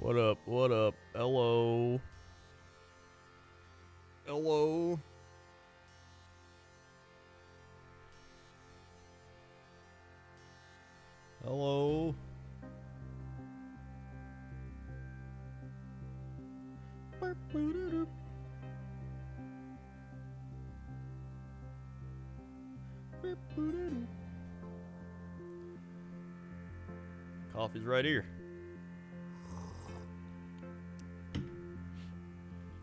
What up? What up? Hello. Hello. Hello. Coffee's right here.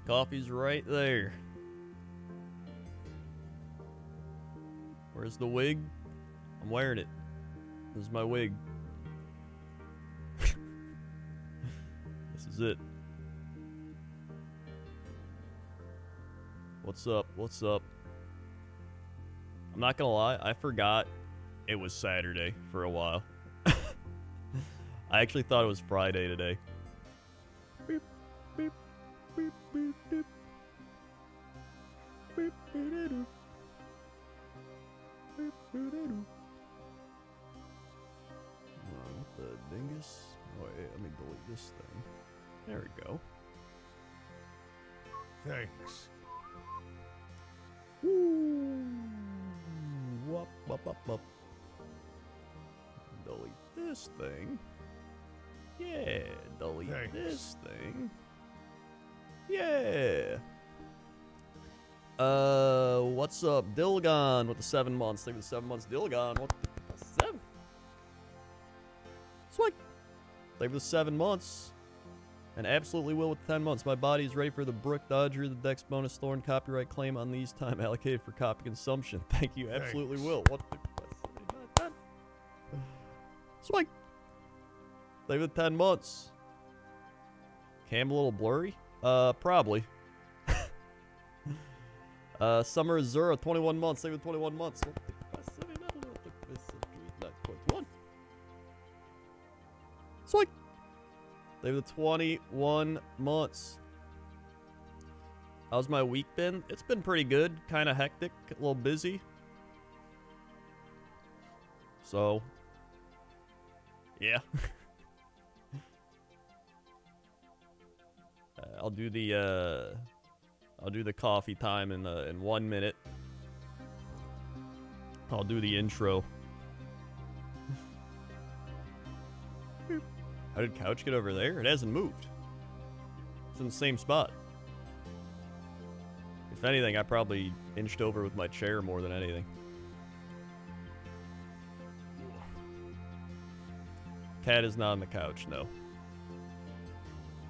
Coffee's right there. Where's the wig? I'm wearing it. This is my wig. This is it. What's up? What's up? I'm not gonna lie, I forgot it was Saturday for a while. I actually thought it was Friday today. Beep, beep, beep, beep, beep. Beep, beep, beep, beep. Beep, beep, beep. What the dingus? Oh, wait, let me delete this thing. There we go. Thanks. Woo! Wop, wop, wop, wop. Delete this thing. Yeah, delete Thanks. this thing. Yeah. What's up? Dilgon with the 7 months. Thank you for the 7 months. Dilgon, what the 7? Sweet. Thank you for the 7 months. And absolutely will with 10 months. My body is ready for the Brook Dodger, the Dex bonus thorn copyright claim on these time allocated for copy consumption. Thank you, absolutely will. What the Sweet. Thank you for the 10 months. Cam a little blurry? Probably. Summer Azura, 21 months. Thank you for 21 months. Sweet. They have the 21 months. How's my week been? It's been pretty good. Kind of hectic. A little busy. So, yeah. I'll do the coffee time in 1 minute. I'll do the intro. How did couch get over there? It hasn't moved. It's in the same spot. If anything, I probably inched over with my chair more than anything. Cat is not on the couch, no.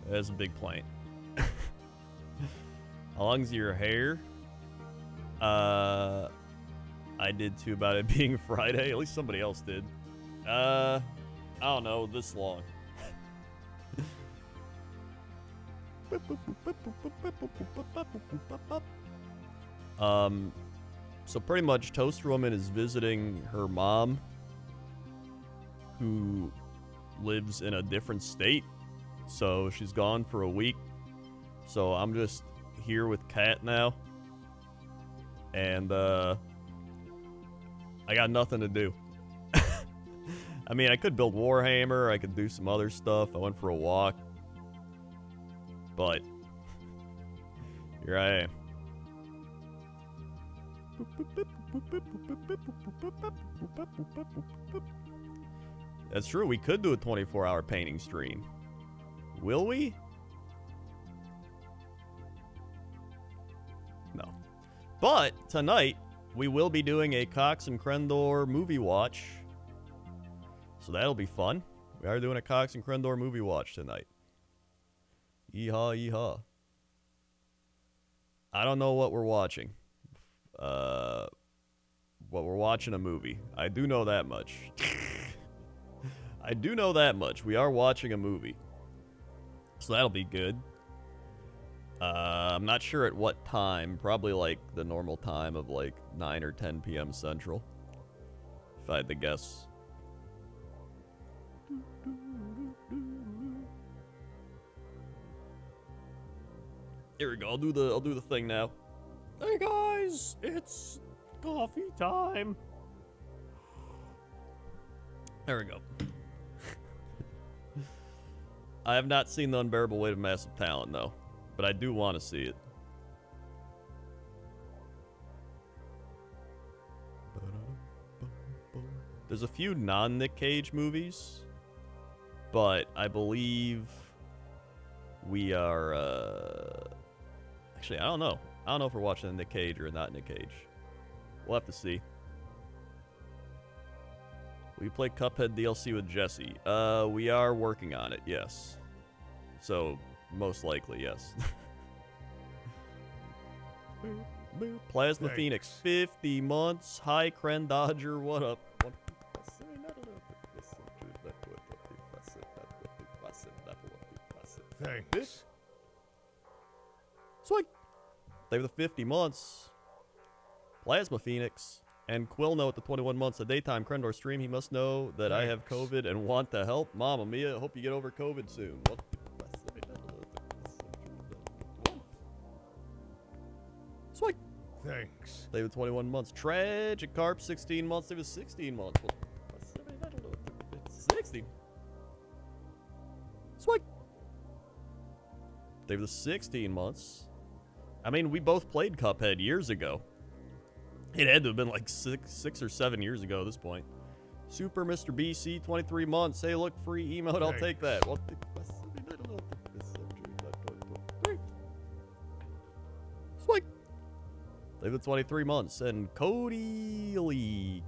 That's a big plant. How long's your hair? I did too about it being Friday. At least somebody else did. I don't know, this long. So pretty much Toaster Woman is visiting her mom, who lives in a different state. So she's gone for a week. So I'm just here with Kat now. And I got nothing to do. I mean, I could build Warhammer, I could do some other stuff. I went for a walk. But here I am. That's true, we could do a 24-hour painting stream. Will we? No. But tonight, we will be doing a Cox and Crendor movie watch. So that'll be fun. We are doing a Cox and Crendor movie watch tonight. Yeehaw, yeehaw. I don't know what we're watching. But we're watching a movie. I do know that much. I do know that much. We are watching a movie. So that'll be good. I'm not sure at what time. Probably like the normal time of like 9 or 10 p.m. Central. If I had to guess. Here we go. I'll do the thing now. Hey guys, it's coffee time. There we go. I have not seen The Unbearable Weight of Massive Talent, though. But I do want to see it. There's a few non-Nick Cage movies, but I believe we are, actually, I don't know. I don't know if we're watching Nick Cage or not Nick Cage. We'll have to see. Will you play Cuphead DLC with Jesse? We are working on it, yes. So, most likely, yes. Plasma Thanks. Phoenix, 50 months. Hi, Kren Dodger, what up? Thanks. Sweet. They were the 50 months. Plasma Phoenix. And Quilno at the 21 months. A daytime Krendor stream. He must know that I have COVID and want to help. Mamma mia, hope you get over COVID soon. What? Sweet. Thanks. They were 21 months. Tragic Carp, 16 months. They were 16 months. 16. Sweet. They were 16 months. I mean, we both played Cuphead years ago. It had to have been like six or 7 years ago at this point. Super Mr. BC, 23 months. Hey, look, free emote. I'll take that. What the... Sweet. They were 23 months. And Cody Lee.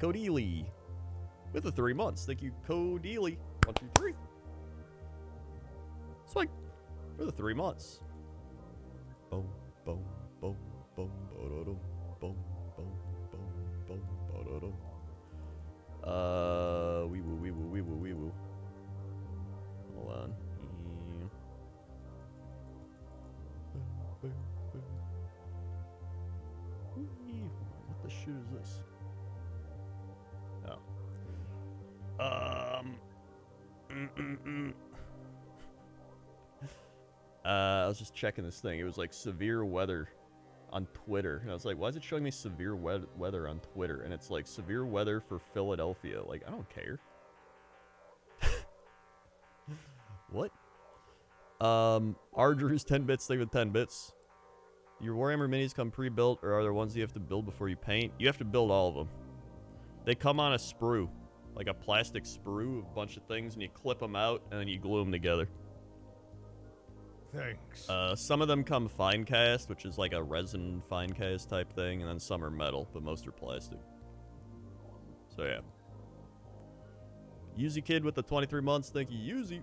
With the 3 months. Thank you, Cody Lee. 1, 2, 3. Sweet. For the 3 months. Boom, boom, boom, boom, boom, boom, boom, boom, boom, boom, wee woo. Hold on. What the shit is this? Oh. I was just checking this thing. It was like severe weather on Twitter. And I was like, why is it showing me severe weather on Twitter? And it's like severe weather for Philadelphia. Like, I don't care. What? Ardrew's 10 bits, thing with 10 bits. Your Warhammer minis come pre-built, or are there ones you have to build before you paint? You have to build all of them. They come on a sprue. Like a plastic sprue of a bunch of things, and you clip them out, and then you glue them together. Thanks. Some of them come fine cast, which is like a resin fine cast type thing, and then some are metal, but most are plastic. So yeah. Yuzi Kid with the 23 months. Thank you, Yuzi.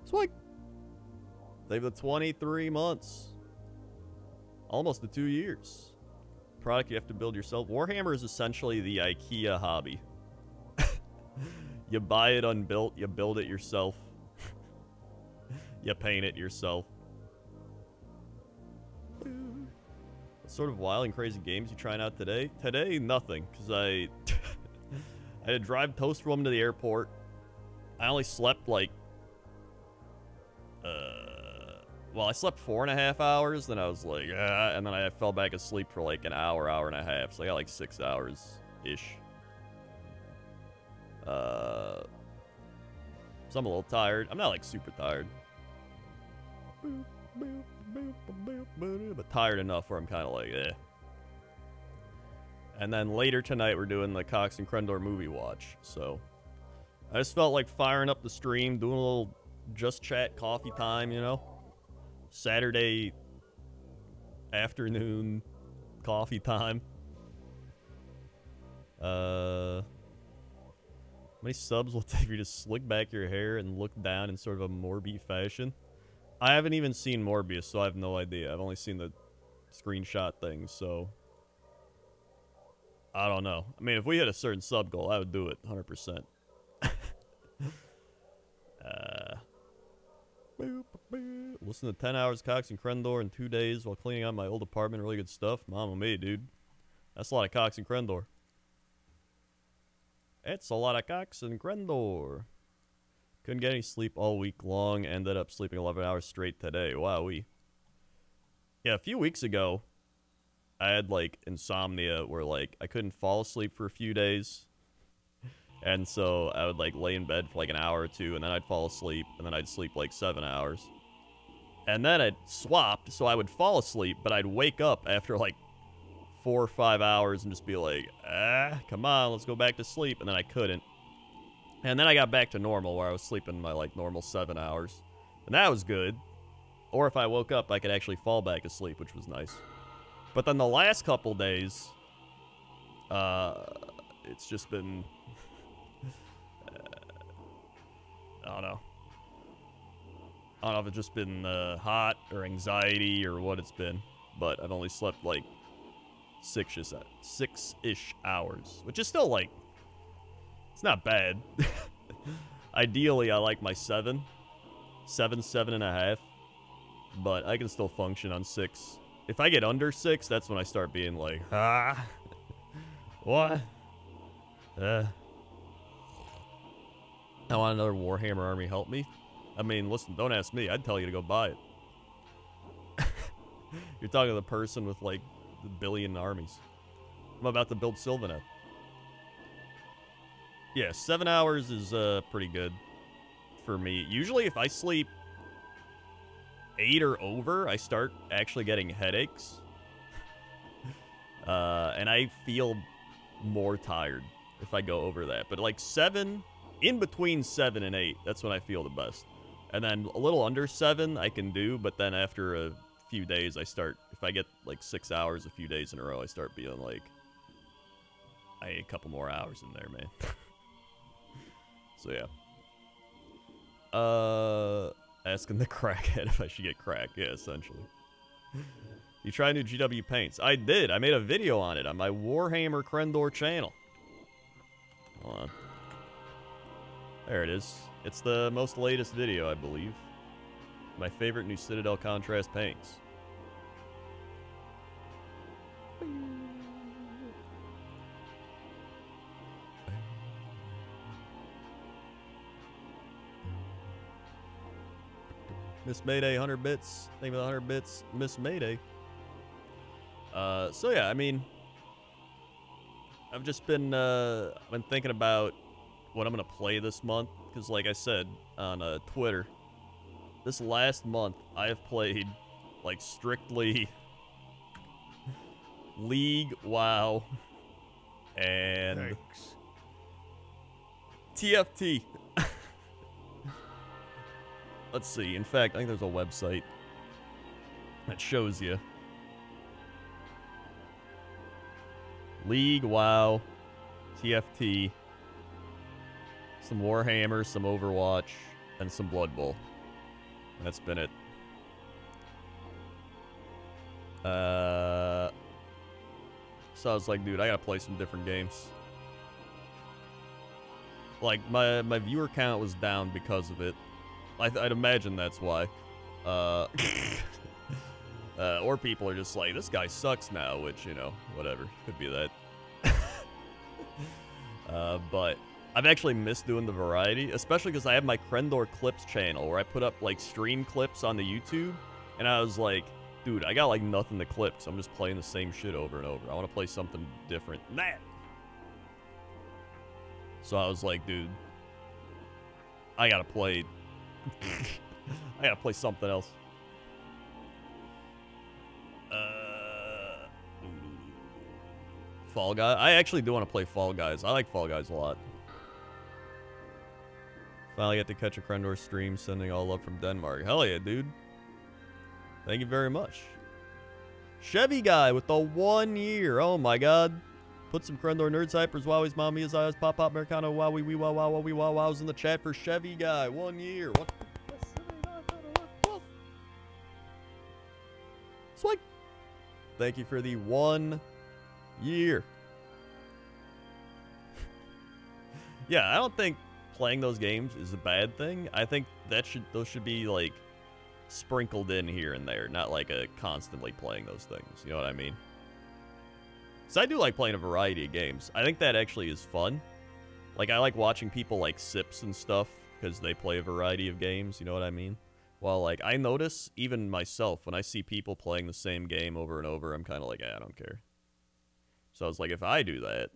Sweet. They've the 23 months. Almost the 2 years. Product you have to build yourself. Warhammer is essentially the IKEA hobby. You buy it unbuilt, you build it yourself. You paint it yourself. What sort of wild and crazy games you trying out today? Today, nothing, because I had to drive Toast Woman to the airport. I only slept like well, I slept 4.5 hours, then I was like, and then I fell back asleep for like an hour, hour and a half. So I got like 6 hours-ish. So I'm a little tired. I'm not like super tired. But tired enough where I'm kind of like, eh. And then later tonight, we're doing the Cox and Krendor movie watch. So I just felt like firing up the stream, doing a little just chat coffee time, you know? Saturday afternoon coffee time. How many subs will it take you to slick back your hair and look down in sort of a Morbi fashion? I haven't even seen Morbius, so I have no idea. I've only seen the screenshot things, so I don't know. I mean, if we hit a certain sub goal, I would do it 100%. Listen to 10 hours Cox and Krendor in 2 days while cleaning out my old apartment. Really good stuff. Mamma mia, dude. That's a lot of Cox and Krendor. It's a lot of Cox and Krendor. Couldn't get any sleep all week long. Ended up sleeping 11 hours straight today. Wowee. Yeah, a few weeks ago, I had, like, insomnia where, like, I couldn't fall asleep for a few days. And so I would, like, lay in bed for, like, an hour or two, and then I'd fall asleep, and then I'd sleep, like, 7 hours. And then I'd swapped, so I would fall asleep, but I'd wake up after, like, 4 or 5 hours and just be like, come on, let's go back to sleep. And then I couldn't. And then I got back to normal, where I was sleeping my, like, normal 7 hours. And that was good. Or if I woke up, I could actually fall back asleep, which was nice. But then the last couple days, it's just been... I don't know. I don't know if it's just been hot or anxiety or what it's been. But I've only slept, like, 6-ish hours. Which is still, like... It's not bad. Ideally, I like my 7. 7.5. But I can still function on 6. If I get under 6, that's when I start being like, what? I want another Warhammer army. Help me? I mean, listen, don't ask me. I'd tell you to go buy it. You're talking to the person with, like, the billion armies. I'm about to build Sylvanet. Yeah, 7 hours is pretty good for me. Usually if I sleep 8 or over, I start actually getting headaches. And I feel more tired if I go over that. But like 7, in between 7 and 8, that's when I feel the best. And then a little under 7 I can do, but then after a few days I start, if I get like 6 hours a few days in a row, I start being like, I need a couple more hours in there, man. So yeah. Asking the crackhead if I should get crack. Yeah, essentially. You try new GW paints. I did. I made a video on it on my Warhammer Krendor channel. Hold on. There it is. It's the most latest video, I believe. My favorite new Citadel contrast paints. Miss Mayday, 100 bits. Name of the 100 bits, Miss Mayday. So yeah, I mean, I've just been thinking about what I'm gonna play this month, because like I said on Twitter, this last month I have played like strictly League, WoW, and TFT. Let's see. In fact, I think there's a website that shows you. League, WoW, TFT, some Warhammer, some Overwatch, and some Blood Bowl. And that's been it. So I was like, dude, I gotta play some different games. Like, my viewer count was down because of it. I'd imagine that's why. Or people are just like, this guy sucks now, which, you know, whatever. Could be that. But I've actually missed doing the variety, especially because I have my Krendor Clips channel where I put up, like, stream clips on the YouTube. And I was like, dude, I got, like, nothing to clip, so I'm just playing the same shit over and over. I want to play something different than that. So I was like, dude, I gotta play... I gotta play something else. Fall Guys. I actually do want to play Fall Guys. I like Fall Guys a lot. Finally get to catch a Krendor stream. Sending all love from Denmark. Hell yeah, dude. Thank you very much. Chevy Guy with the 1 year. Oh my god. Put some Krendor Nerds Hypers, Wowies, Mamias, Eyes, Pop Pop, Americano, Wowie, Wee, Wow, Wow, Wee, Wow, Wows in the chat for Chevy Guy. 1 year. What? Swing. Thank you for the 1 year. Yeah, I don't think playing those games is a bad thing. I think those should be like sprinkled in here and there, not like a constantly playing those things. You know what I mean? So I do like playing a variety of games. I think that actually is fun. Like, I like watching people like Sips and stuff because they play a variety of games. You know what I mean? Well, like, I notice, even myself, when I see people playing the same game over and over, I'm kind of like, I don't care. So I was like, if I do that,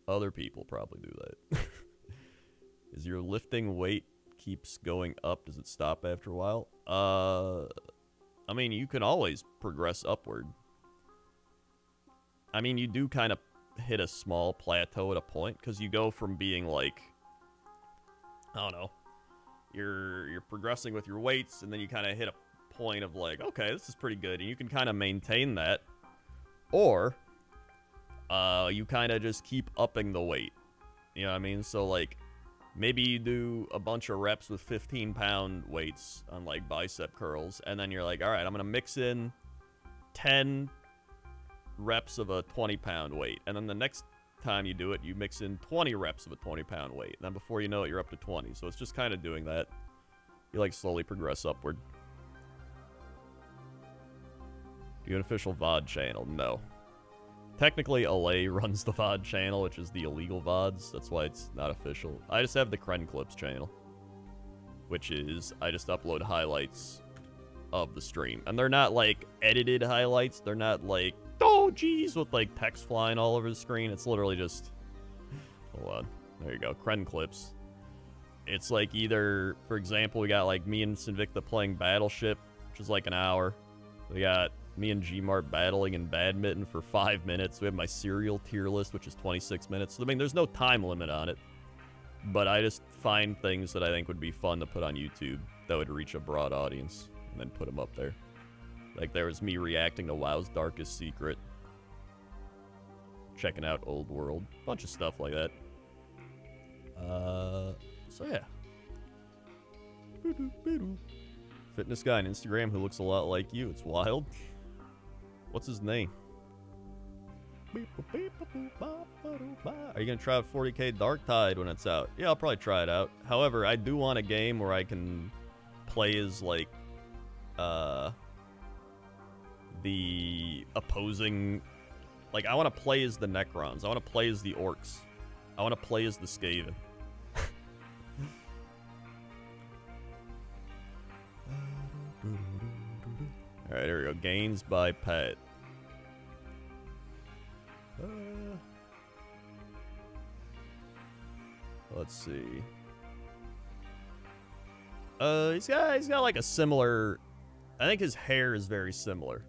Other people probably do that. Is your lifting weight keeps going up? Does it stop after a while? I mean, you can always progress upward. I mean, you do kind of hit a small plateau at a point, because you go from being like, I don't know, you're progressing with your weights, and then you kind of hit a point of like, okay, this is pretty good, and you can kind of maintain that, or you kind of just keep upping the weight. You know what I mean? So like, maybe you do a bunch of reps with 15-pound weights on like bicep curls, and then you're like, all right, I'm gonna mix in 10 reps of a 20-pound weight, and then the next time you do it, you mix in 20 reps of a 20-pound weight, and then before you know it, you're up to 20. So it's just kind of doing that. You like slowly progress upward. Do you have an official VOD channel? No. Technically, LA runs the VOD channel, which is the illegal VODs. That's why it's not official. I just have the Kren Clips channel, which is, I just upload highlights of the stream. And they're not, like, edited highlights. They're not, like, oh, geez, with, like, text flying all over the screen. It's literally just... Hold on. There you go. Kren Clips. It's, like, either... For example, we got, like, me and Sinvicta playing Battleship, which is, like, an hour. We got me and Gmart battling in badminton for 5 minutes. We have my serial tier list, which is 26 minutes. So, I mean, there's no time limit on it. But I just find things that I think would be fun to put on YouTube that would reach a broad audience, and then put them up there. Like, there was me reacting to WoW's Darkest Secret. Checking out Old World. Bunch of stuff like that. So yeah. Fitness guy on Instagram who looks a lot like you. It's wild. What's his name? Are you gonna try out 40k Dark Tide when it's out? Yeah, I'll probably try it out. However, I do want a game where I can play as, like, the opposing... Like, I want to play as the Necrons. I want to play as the Orcs. I want to play as the Skaven. Alright, here we go. Gains by pet. Let's see. He's got like a similar... I think his hair is very similar.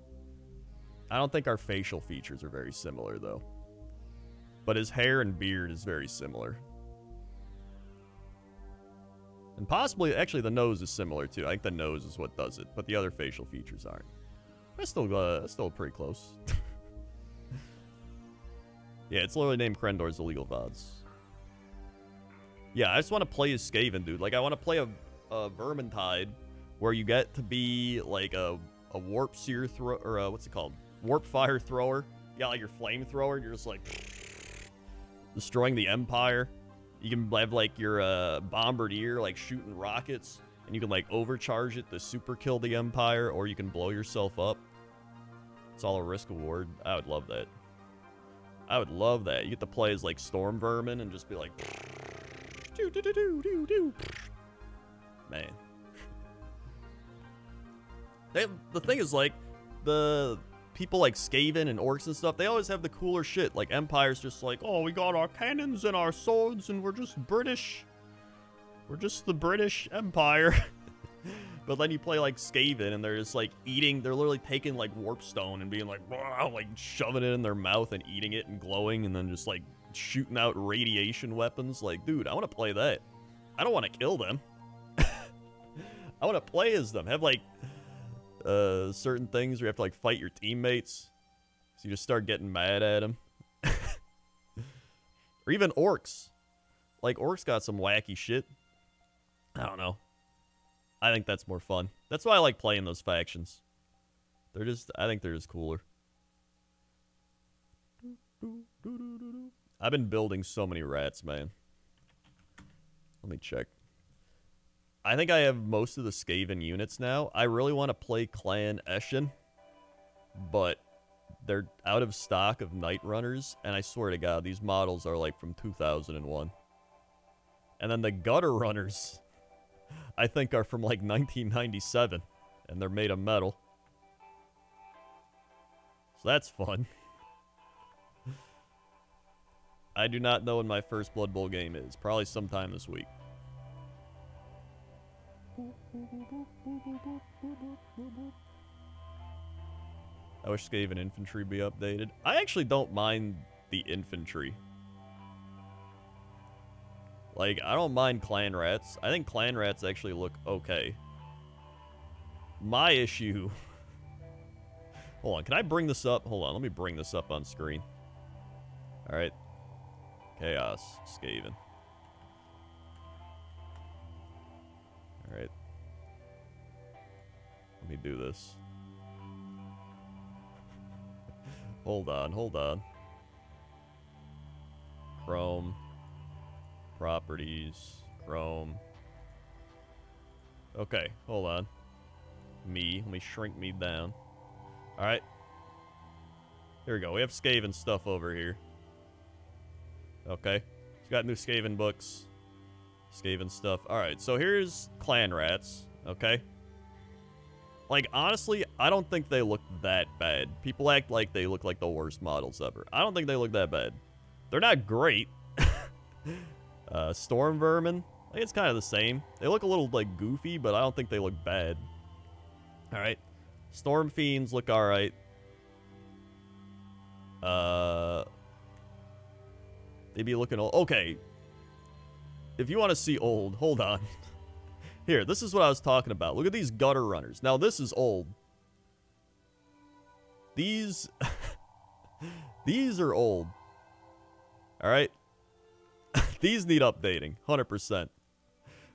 I don't think our facial features are very similar, though. But his hair and beard is very similar. And possibly, actually, the nose is similar, too. I think the nose is what does it, but the other facial features aren't. That's still pretty close. Yeah, it's literally named Krendor's Illegal VODs. Yeah, I just want to play as Skaven, dude. Like, I want to play a Vermintide where you get to be, like, a warp seer thrower, or what's it called? Warp fire thrower. You got, like, your flamethrower, and you're just, like, destroying the Empire. You can have, like, your bombardier, like, shooting rockets, and you can, like, overcharge it to super kill the Empire, or you can blow yourself up. It's all a risk reward. I would love that. I would love that. You get to play as, like, Storm Vermin and just be like... Man. The thing is, like, the people like Skaven and Orcs and stuff, they always have the cooler shit. Like, Empire's just like, oh, we got our cannons and our swords and we're just British. We're just the British Empire. But then you play, like, Skaven and they're just, like, eating, they're literally taking, like, warpstone and being like, wow, like, shoving it in their mouth and eating it and glowing and then just, like, shooting out radiation weapons. Like, dude, I want to play that. I don't want to kill them. I want to play as them. Have, like, certain things where you have to, like, fight your teammates. So you just start getting mad at them. Or even Orcs. Like, Orcs got some wacky shit. I don't know. I think that's more fun. That's why I like playing those factions. They're just, I think they're just cooler. I've been building so many rats, man. Let me check. I think I have most of the Skaven units now. I really want to play Clan Eshin, but they're out of stock of Night Runners, and I swear to God, these models are like from 2001. And then the Gutter Runners, I think, are from like 1997, and they're made of metal. So that's fun. I do not know when my first Blood Bowl game is. Probably sometime this week. I wish Skaven Infantry be updated. I actually don't mind the infantry. Like, I don't mind clan rats. I think clan rats actually look okay. My issue... Hold on, can I bring this up? Hold on, let me bring this up on screen. Alright. Chaos, Skaven. Alright. Let me do this. Hold on, hold on. Chrome. Properties. Chrome. Okay, hold on. Me. Let me shrink me down. Alright. Here we go. We have Skaven stuff over here. Okay. We've got new Skaven books. Skaven stuff. Alright, so here's clan rats. Okay. Like, honestly, I don't think they look that bad. People act like they look like the worst models ever. I don't think they look that bad. They're not great. Storm Vermin. I think it's kind of the same. They look a little, like, goofy, but I don't think they look bad. Alright. Storm Fiends look alright. They be looking old. Okay. If you want to see old, hold on. Here, this is what I was talking about. Look at these gutter runners. Now, this is old. These... these are old. Alright? These need updating. 100%.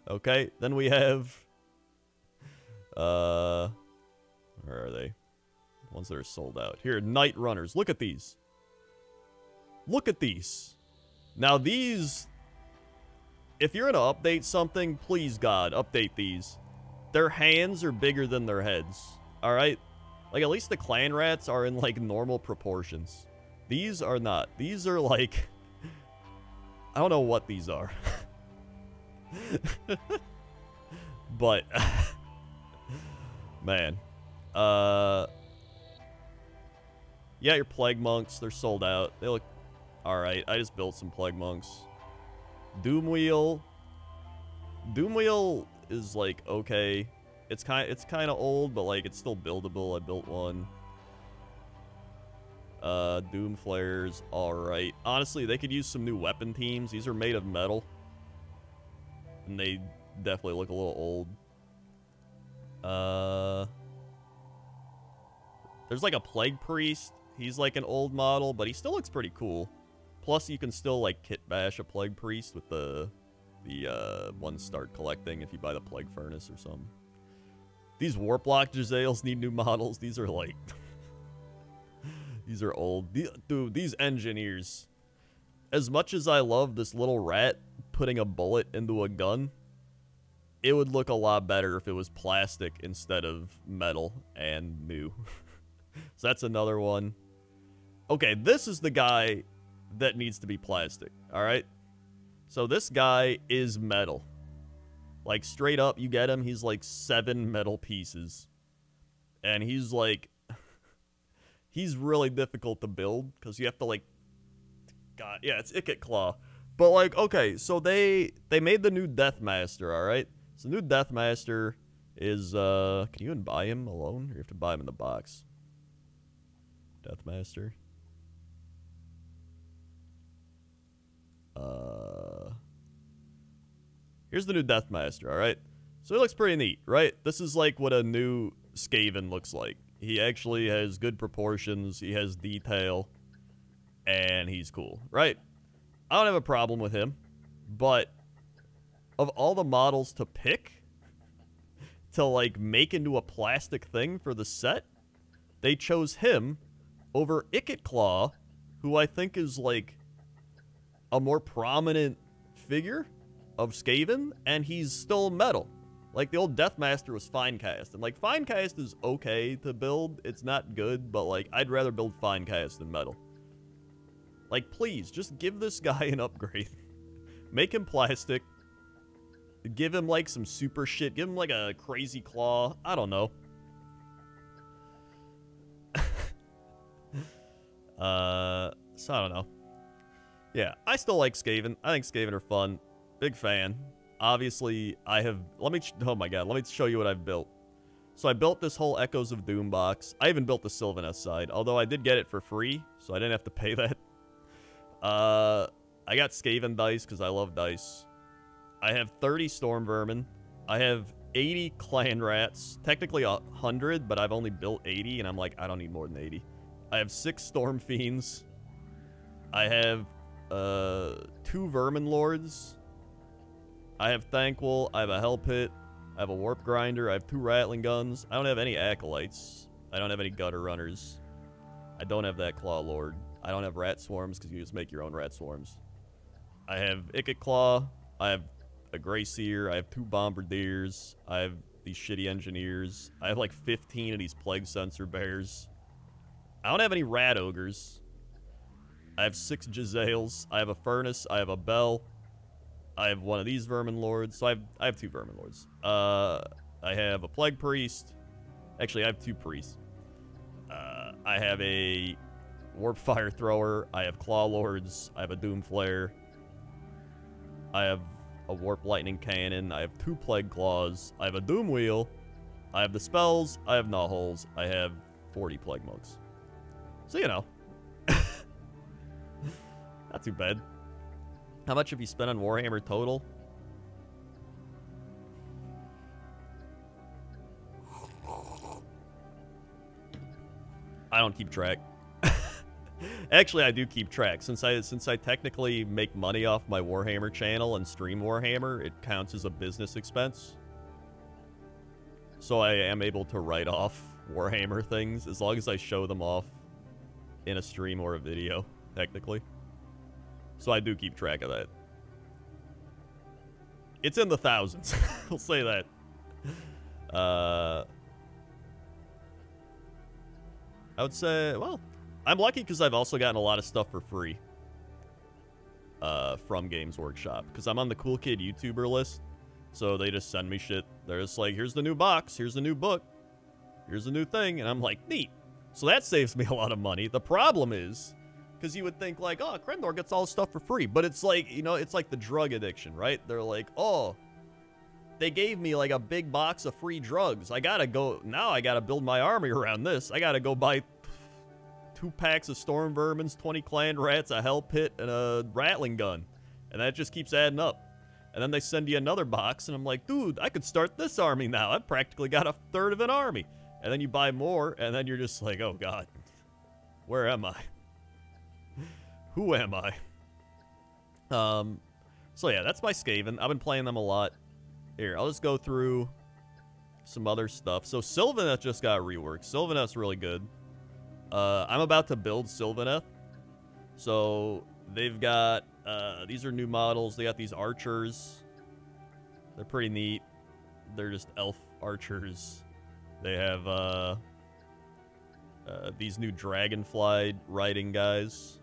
Okay? Then we have... where are they? Ones that are sold out. Here, Night Runners. Look at these. Look at these. Now, these... If you're going to update something, please, God, update these. Their hands are bigger than their heads. Alright? Like, at least the clan rats are in, like, normal proportions. These are not. These are, like... I don't know what these are. But... man. Yeah, your Plague Monks, they're sold out. They look alright. I just built some Plague Monks. Doomwheel. Doomwheel is like okay. It's kind of old, but like it's still buildable. I built one. Doom Flares, alright. Honestly, they could use some new weapon teams. These are made of metal. And they definitely look a little old. There's like a Plague Priest. He's like an old model, but he still looks pretty cool. Plus, you can still, like, kit bash a Plague Priest with the one start collecting if you buy the Plague Furnace or something. These Warplock Jezzails need new models. These are, like... these are old. Dude, these engineers... As much as I love this little rat putting a bullet into a gun, it would look a lot better if it was plastic instead of metal and new. So that's another one. Okay, this is the guy... that needs to be plastic, alright? So this guy is metal. Like, straight up, you get him, he's like 7 metal pieces. And he's like... he's really difficult to build, because you have to, like... God, yeah, it's Icket Claw. But, like, okay, so they made the new Deathmaster, alright? So, new Deathmaster is, can you even buy him alone? Or you have to buy him in the box? Deathmaster. Here's the new Deathmaster, alright? So it looks pretty neat, right? This is like what a new Skaven looks like. He actually has good proportions, he has detail, and he's cool, right? I don't have a problem with him, but of all the models to pick to, like, make into a plastic thing for the set, they chose him over Icket Claw, who I think is, like... a more prominent figure of Skaven, and he's still metal. Like, the old Deathmaster was Finecast, and, like, Finecast is okay to build. It's not good, but, like, I'd rather build Finecast than metal. Like, please, just give this guy an upgrade. Make him plastic. Give him, like, some super shit. Give him, like, a crazy claw. I don't know. So, I don't know. Yeah, I still like Skaven. I think Skaven are fun. Big fan. Obviously, I have... oh my god, let me show you what I've built. So I built this whole Echoes of Doom box. I even built the Sylvaneth side, although I did get it for free, so I didn't have to pay that. I got Skaven dice because I love dice. I have 30 Storm Vermin. I have 80 Clan Rats. Technically 100, but I've only built 80, and I'm like, I don't need more than 80. I have 6 Storm Fiends. I have 2 Vermin Lords. I have Thanquol. I have a Hell Pit. I have a Warp Grinder. I have 2 Rattling Guns. I don't have any Acolytes. I don't have any Gutter Runners. I don't have that Claw Lord. I don't have Rat Swarms because you just make your own Rat Swarms. I have Ikit Claw. I have a Grey Seer. I have 2 Bombardiers. I have these shitty Engineers. I have like 15 of these Plague Sensor Bears. I don't have any Rat Ogres. I have 6 Jezzails. I have a Furnace. I have a Bell. I have one of these Vermin Lords. So I have 2 Vermin Lords. I have a Plague Priest. Actually, I have 2 Priests. I have a Warp Fire Thrower. I have Claw Lords. I have a Doom Flare. I have a Warp Lightning Cannon. I have 2 Plague Claws. I have a Doom Wheel. I have the spells. I have Knotholes. I have 40 Plague Monks. So, you know. Not too bad. How much have you spent on Warhammer total? I don't keep track. Actually, I do keep track. Since I technically make money off my Warhammer channel and stream Warhammer, it counts as a business expense. So I am able to write off Warhammer things as long as I show them off in a stream or a video, technically. So I do keep track of that. It's in the thousands. We'll say that. I would say, well, I'm lucky because I've also gotten a lot of stuff for free from Games Workshop. Because I'm on the Cool Kid YouTuber list. So they just send me shit. They're just like, here's the new box. Here's the new book. Here's the new thing. And I'm like, neat. So that saves me a lot of money. The problem is, because you would think like, oh, Krendor gets all this stuff for free. But it's like, you know, it's like the drug addiction, right? They're like, oh, they gave me like a big box of free drugs. I gotta go, now I gotta build my army around this. I gotta go buy 2 packs of Storm Vermins, 20 Clan Rats, a Hell Pit, and a Rattling Gun. And that just keeps adding up. And then they send you another box, and I'm like, dude, I could start this army now. I've practically got a third of an army. And then you buy more, and then you're just like, oh, God. Where am I? Who am I? So, yeah, that's my Skaven. I've been playing them a lot. Here, I'll just go through some other stuff. So, Sylvaneth just got reworked. Sylvaneth's really good. I'm about to build Sylvaneth. So, they've got... these are new models. They got these archers. They're pretty neat. They're just elf archers. They have these new dragonfly riding guys.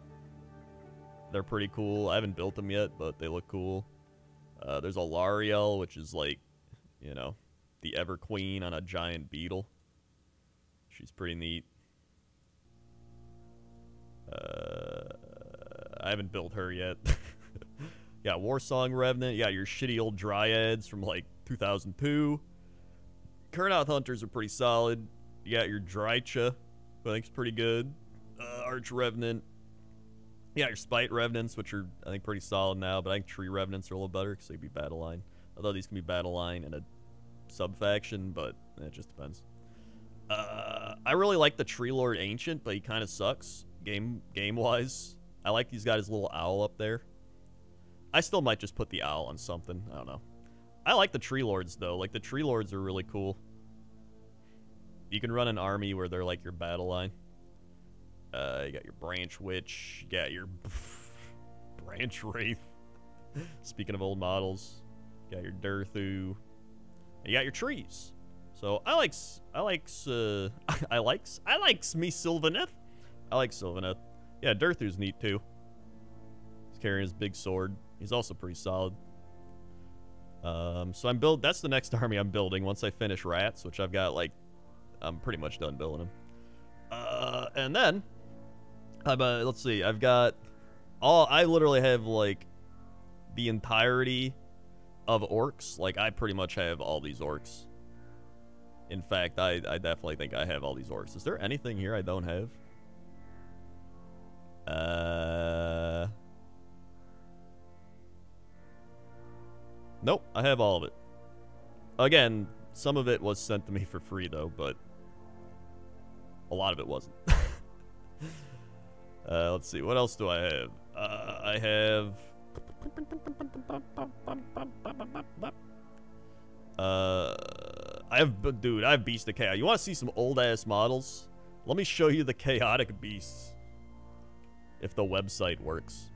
They're pretty cool. I haven't built them yet, but they look cool. There's a Lariel, which is like, you know, the Ever Queen on a giant beetle. She's pretty neat. I haven't built her yet. Yeah, Warsong Revenant. You got your shitty old Dryads from like 2002. Kurnoth Hunters are pretty solid. You got your Drycha, who I think's pretty good. Arch Revenant. You got your Spite Revenants, which are, I think, pretty solid now, but I think Tree Revenants are a little better because they can be battle line. Although these can be battle line in a sub-faction, but it just depends. I really like the Tree Lord Ancient, but he kind of sucks game-wise. I like he's got his little owl up there. I still might just put the owl on something. I don't know. I like the Tree Lords, though. Like, the Tree Lords are really cool. You can run an army where they're, like, your battle line. You got your Branch Witch. You got your Branch Wraith. Speaking of old models. You got your Durthu. You got your trees. So, I likes me Sylvaneth. I like Sylvaneth. Yeah, Durthu's neat, too. He's carrying his big sword. He's also pretty solid. So that's the next army I'm building once I finish Rats, which I've got, like, I'm pretty much done building them. And then, let's see, I've got I literally have, like, the entirety of orcs. Like, I pretty much have all these orcs. In fact, I definitely think I have all these orcs. Is there anything here I don't have? Nope, I have all of it. Again, some of it was sent to me for free, though, but a lot of it wasn't. Let's see, what else do I have? I have... Dude, I have Beast of Chaos. You want to see some old-ass models? Let me show you the Chaotic Beasts. If the website works.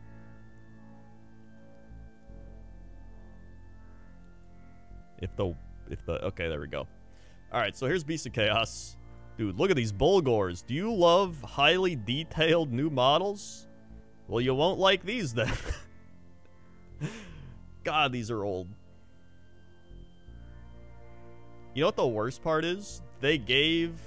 Okay, there we go. Alright, so here's Beast of Chaos. Dude, look at these Bulgors. Do you love highly detailed new models? Well, you won't like these then. God, these are old. You know what the worst part is? They gave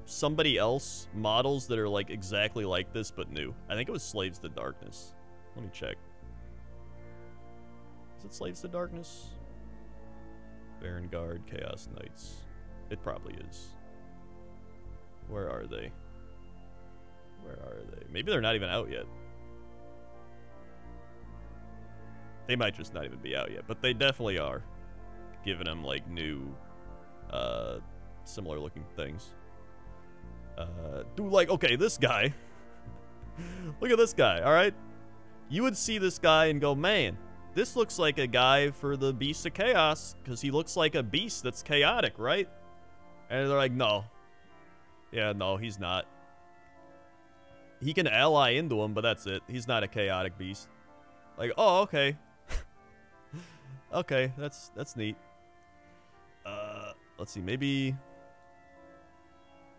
somebody else models that are like exactly like this but new. I think it was Slaves to Darkness. Let me check. Is it Slaves to Darkness? Baron Guard, Chaos Knights. It probably is. Where are they? Where are they? Maybe they're not even out yet. They might just not even be out yet, but they definitely are. Giving them like new, similar looking things. Dude, like, okay, this guy. Look at this guy, alright? You would see this guy and go, man, this looks like a guy for the Beast of Chaos, because he looks like a beast that's chaotic, right? And they're like, no. Yeah, no, he's not. He can ally into him, but that's it. He's not a chaotic beast. Like, oh, okay. Okay, that's neat. Let's see, maybe...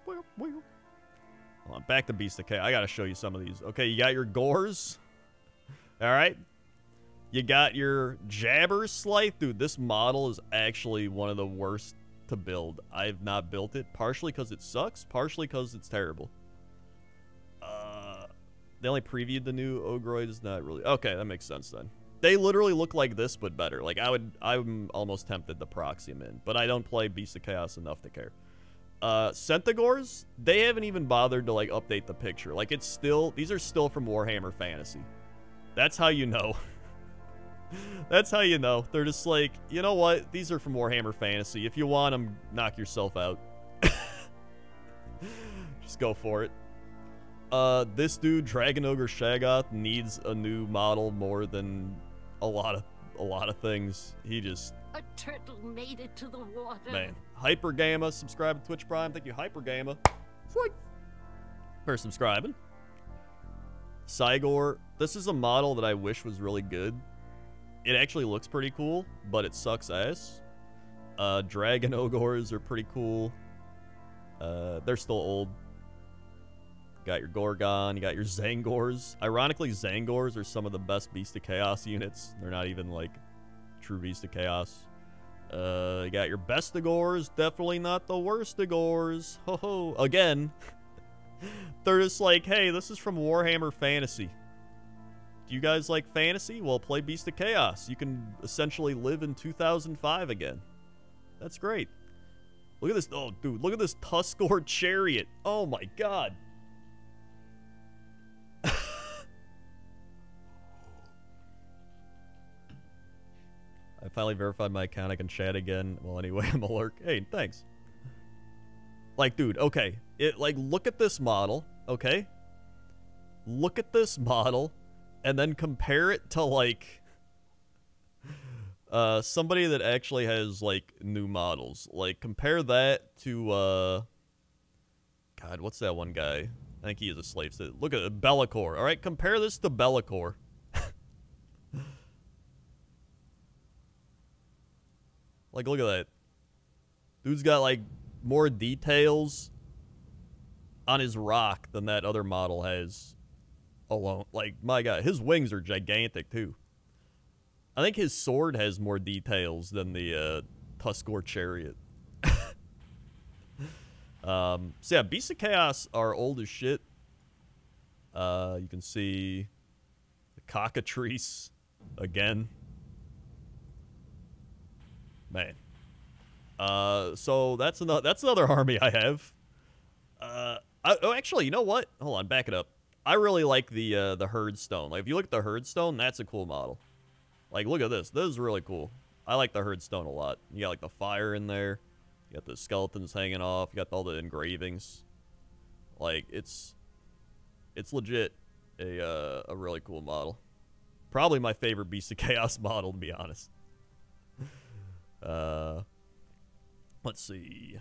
Hold on, back to Beast of Chaos. I gotta show you some of these. Okay, you got your Gores. Alright. You got your Jabber Scythe. Dude, this model is actually one of the worst to build. I've not built it, partially because it sucks, partially because it's terrible. They only previewed the new Ogroid. Is not really... Okay, that makes sense then. They literally look like this, but better. Like, I'm almost tempted to proxy them in, but I don't play Beast of Chaos enough to care. Centaurs, they haven't even bothered to, like, update the picture. Like, it's still... These are still from Warhammer Fantasy. That's how you know. That's how you know. They're just like, you know what? These are from Warhammer Fantasy. If you want them, knock yourself out. Just go for it. This dude, Dragon Ogre Shaggoth, needs a new model more than a lot of things. He just... A turtle made it to the water. Man. Hyper Gamma, subscribe to Twitch Prime. Thank you, Hyper Gamma. Sweet. For subscribing. Cygor. This is a model that I wish was really good. It actually looks pretty cool, but it sucks ass. Dragon Ogres are pretty cool. They're still old. Got your Gorgon, you got your Zangors. Ironically, Zangors are some of the best Beast of Chaos units. They're not even, like, true Beast of Chaos. You got your Bestigors, definitely not the Worstigors. Ho ho. Again, they're just like, hey, this is from Warhammer Fantasy. Do you guys like fantasy? Well, play Beast of Chaos. You can essentially live in 2005 again. That's great. Look at this. Oh, dude, look at this Tuskor Chariot. Oh, my God. I finally verified my account. I can chat again. Well, anyway, I'm a lurk. Hey, thanks. Like, dude, okay. Look at this model, okay? Look at this model, and then compare it to, like, somebody that actually has, like, new models. Like, compare that to, God, what's that one guy? I think he is a slave. Look at Be'lakor, all right? Compare this to Be'lakor. Like, look at that. Dude's got, like, more details on his rock than that other model has alone. Like, my God, his wings are gigantic, too. I think his sword has more details than the Tuskor Chariot. So, yeah, Beasts of Chaos are old as shit. You can see the cockatrice again. Man. So that's another army I have. Oh, actually, you know what? Hold on, back it up. I really like the herd stone. Like, if you look at the herd stone, that's a cool model. Like, look at this. This is really cool. I like the herd stone a lot. You got like the fire in there. You got the skeletons hanging off. You got all the engravings. Like, it's legit a really cool model. Probably my favorite Beast of Chaos model, to be honest. Let's see.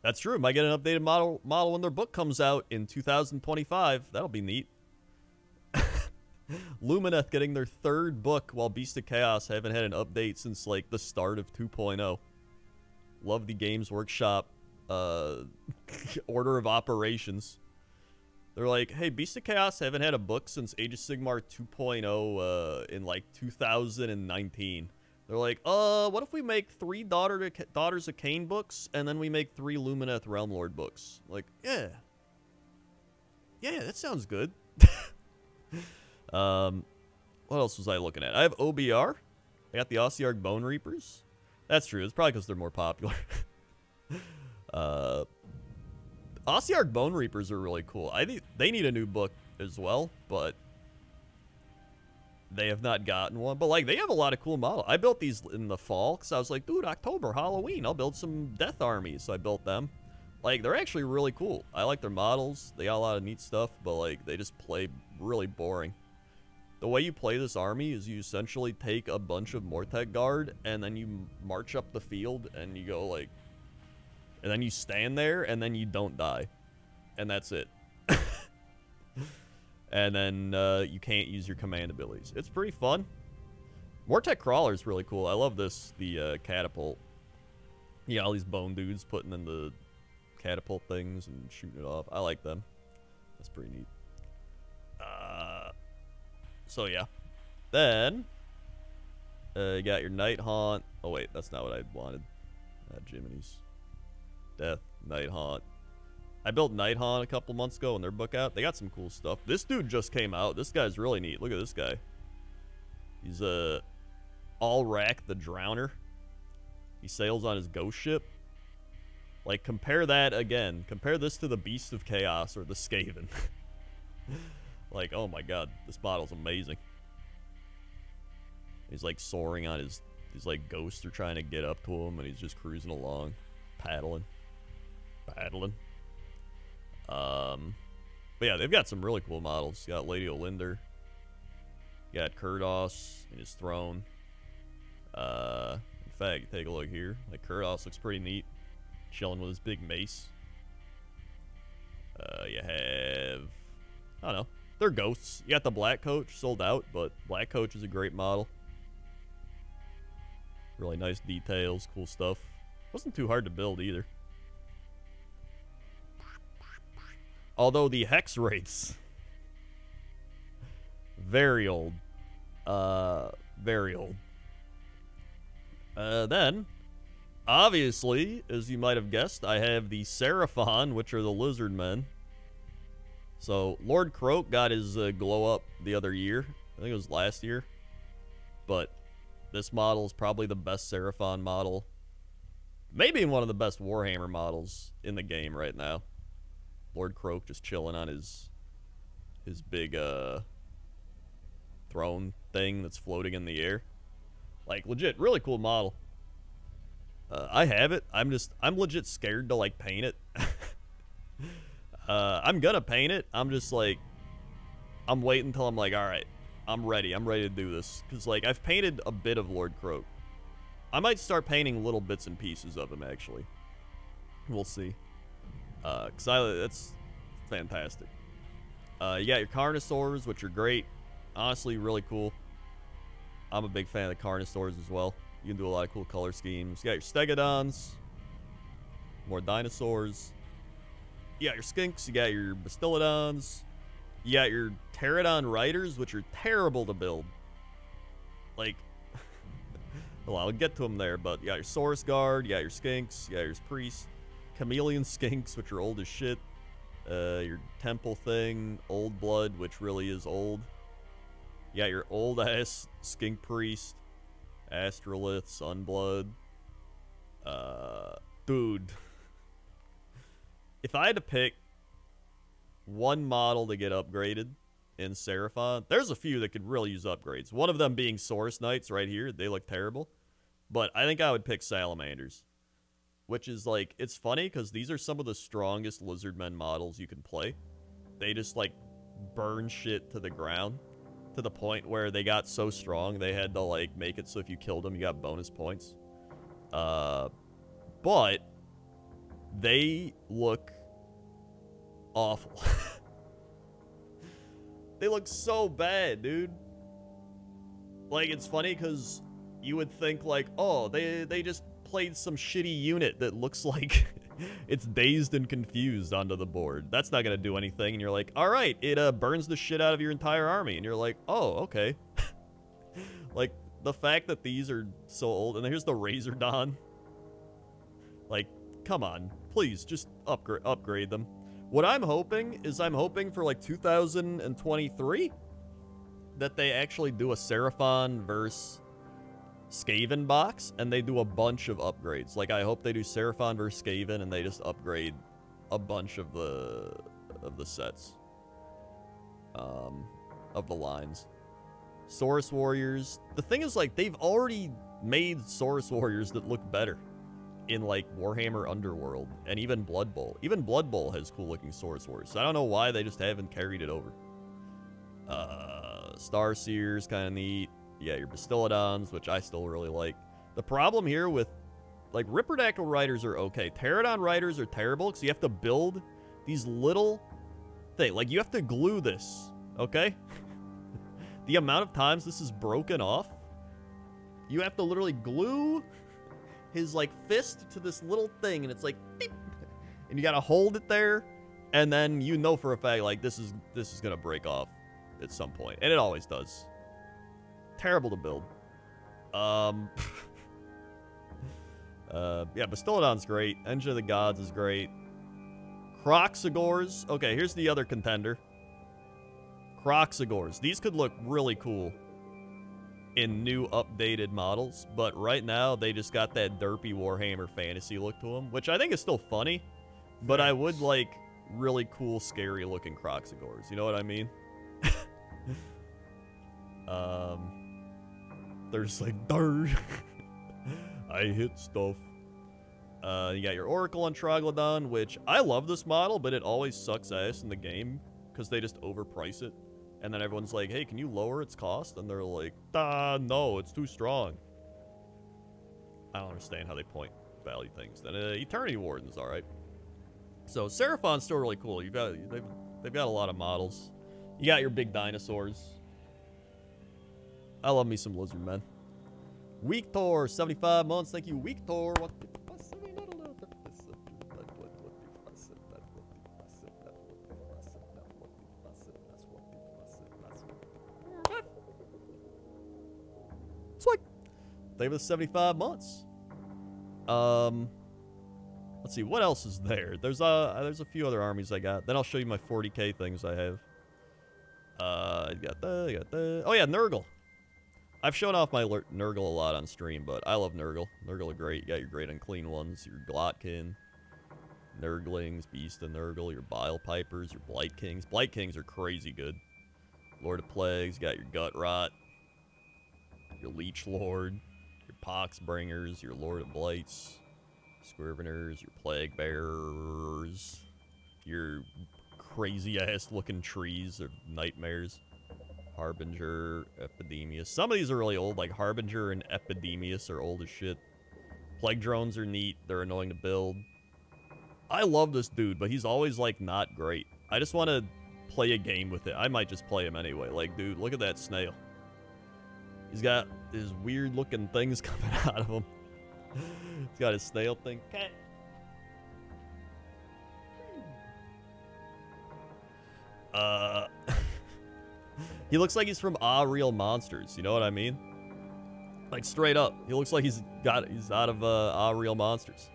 That's true. Might get an updated model when their book comes out in 2025. That'll be neat. Lumineth getting their 3rd book, while Beast of Chaos haven't had an update since like the start of 2.0. Love the Games Workshop order of operations. They're like, hey, Beast of Chaos haven't had a book since Age of Sigmar 2.0 in like 2019. They're like, what if we make 3 Daughters of Cain books, and then we make 3 Lumineth Realm Lord books? Like, yeah. Yeah, that sounds good. What else was I looking at? I have OBR. I got the Ossiarch Bone Reapers. That's true. It's probably because they're more popular. Ossiarch Bone Reapers are really cool. They need a new book as well, but they have not gotten one. But, like, they have a lot of cool models. I built these in the fall because I was like, dude, October, Halloween, I'll build some death armies. So I built them. Like, they're actually really cool. I like their models. They got a lot of neat stuff, but, like, they just play really boring. The way you play this army is you essentially take a bunch of Mortek Guard, and then you march up the field, and you go, like... And then you stand there, and then you don't die. And that's it. And then you can't use your command abilities. It's pretty fun. Mortek Crawler is really cool. I love this, the catapult. Yeah, all these bone dudes putting in the catapult things and shooting it off. I like them. That's pretty neat. So, yeah. Then, you got your Night Haunt. Oh, wait, that's not what I wanted. Jiminy's. Death, Night Haunt. I built Night Haunt a couple months ago in their book out. They got some cool stuff. This dude just came out. This guy's really neat. Look at this guy. He's Allrack the Drowner. He sails on his ghost ship. Like, compare that again. Compare this to the Beast of Chaos or the Skaven. Like, oh my god, this model's amazing. He's like soaring on his like ghosts are trying to get up to him, and he's just cruising along, paddling. But yeah, they've got some really cool models. You got Lady Olinder. You got Kurdos in his throne. In fact, take a look here. Like, Kurdos looks pretty neat, chilling with his big mace. You have, I don't know. They're ghosts. You got the Black Coach sold out, but Black Coach is a great model. Really nice details, cool stuff. Wasn't too hard to build either. Although the Hex rates, very old. Very old. Then, obviously, as you might have guessed, I have the Seraphon, which are the lizard men. So, Lord Croak got his glow up the other year. I think it was last year. But this model is probably the best Seraphon model. Maybe one of the best Warhammer models in the game right now. Lord Croak just chilling on his big throne thing that's floating in the air. Like, legit, really cool model. I have it. I'm legit scared to, like, paint it. I'm gonna paint it. I'm just like, I'm waiting until I'm like, all right, I'm ready to do this. Because, like, I've painted a bit of Lord Croak. I might start painting little bits and pieces of him, actually. We'll see. Because that's fantastic. You got your Carnosaurs, which are great. Honestly, really cool. I'm a big fan of the Carnosaurs as well. You can do a lot of cool color schemes. You got your Stegodons. More dinosaurs. You got your Skinks. You got your Bastillodons. You got your Pterodon Riders, which are terrible to build. Like, well, I'll get to them there, but you got your Saurus Guard. You got your Skinks. You got your Priest. Chameleon Skinks, which are old as shit. Your temple thing, old blood, which really is old. You got your old ass skink priest, astrolith, sunblood. Dude, if I had to pick one model to get upgraded in Seraphon, there's a few that could really use upgrades. One of them being Source Knights right here. They look terrible. But I think I would pick Salamanders. Which is, like, it's funny because these are some of the strongest Lizardmen models you can play. They just, like, burn shit to the ground. To the point where they got so strong, they had to, like, make it so if you killed them, you got bonus points. But they look awful. They look so bad, dude. Like, it's funny because you would think, like, oh, they just played some shitty unit that looks like it's dazed and confused onto the board. That's not going to do anything. And you're like, all right, it burns the shit out of your entire army. And you're like, oh, okay. Like, the fact that these are so old. And here's the Razor Dawn. Like, come on. Please, just upgrade them. What I'm hoping is for, like, 2023 that they actually do a Seraphon versus Skaven box, and they do a bunch of upgrades. Like, I hope they do Seraphon versus Skaven, and they just upgrade a bunch of the sets. Of the lines. Saurus Warriors. The thing is, like, they've already made Saurus Warriors that look better in, like, Warhammer Underworld, and even Blood Bowl. Even Blood Bowl has cool-looking Saurus Warriors, so I don't know why they just haven't carried it over. Starseers, kind of neat. Yeah, your Bastiladons, which I still really like. The problem here with, like, Ripperdactyl Riders are okay. Pterodon Riders are terrible, because you have to build these little things. Like, you have to glue this, okay? The amount of times this is broken off, you have to literally glue his, like, fist to this little thing, and it's like, beep, and you gotta hold it there, and then you know for a fact, like, this is gonna break off at some point, and it always does. Terrible to build. Yeah, Bastiladon's great. Engine of the Gods is great. Croxagores. Okay, here's the other contender. Croxagores. These could look really cool in new updated models, but right now they just got that derpy Warhammer fantasy look to them, which I think is still funny, but I would like really cool, scary looking Croxagores. You know what I mean? They're just like, darn. I hit stuff. You got your Oracle and Troglodon, which I love this model, but it always sucks ass in the game because they just overprice it. And then everyone's like, hey, can you lower its cost? And they're like, no, it's too strong. I don't understand how they point value things. Then Eternity Warden's all right. So Seraphon's still really cool. They've got a lot of models. You got your big dinosaurs. I love me some Lizardmen. Weektor, 75 months. Thank you, Weektor. What the fuss? Sweet. Thank you for the 75 months. Let's see, what else is there? There's a few other armies I got. Then I'll show you my 40k things I have. You got the. Oh yeah, Nurgle. I've shown off my Nurgle a lot on stream, but I love Nurgle. Nurgle are great. You got your great unclean ones, your Glotkin, Nurglings, Beast of Nurgle, your Bile Pipers, your Blight Kings. Blight Kings are crazy good. Lord of Plagues, you got your Gut Rot, your Leech Lord, your Pox Bringers, your Lord of Blights, Squirveners, your Plague Bearers, your crazy ass looking trees or nightmares. Harbinger, Epidemius. Some of these are really old, like Harbinger and Epidemius are old as shit. Plague Drones are neat. They're annoying to build. I love this dude, but he's always, like, not great. I just want to play a game with it. I might just play him anyway. Like, dude, look at that snail. He's got his weird-looking things coming out of him. He's got his snail thing. Okay. He looks like he's from Real Monsters, you know what I mean? Like, straight up. He looks like he's out of Real Monsters.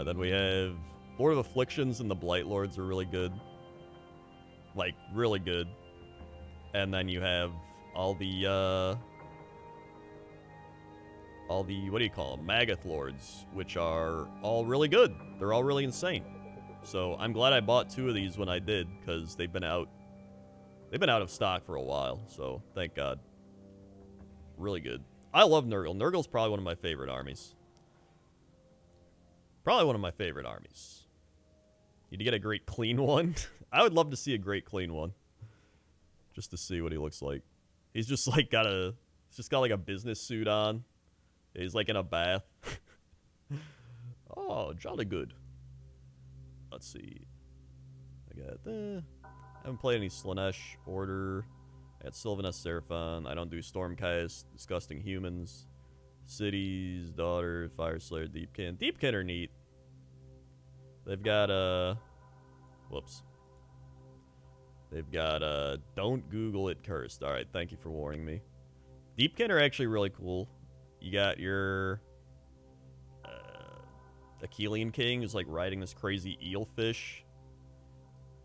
Then we have Lord of Afflictions and the Blight Lords are really good. Like, really good. And then you have all the, what do you call them? Magath Lords, which are all really good. They're all really insane. So I'm glad I bought 2 of these when I did, because they've been out of stock for a while, so thank God. Really good. I love Nurgle. Nurgle's probably one of my favorite armies. Probably one of my favorite armies. Need to get a great clean one. I would love to see a great clean one. Just to see what he looks like. He's just like he's just got like a business suit on. He's like in a bath. Oh, jolly good. Let's see. I got I haven't played any Slanesh Order. I got Sylvaneth Seraphon. I don't do Stormcast. Disgusting Humans. Cities, Daughter, Fireslayer, Deepkin. Deepkin are neat. They've got whoops. They've got don't Google it cursed. Alright, thank you for warning me. Deepkin are actually really cool. You got your Achillean King who's like riding this crazy eelfish.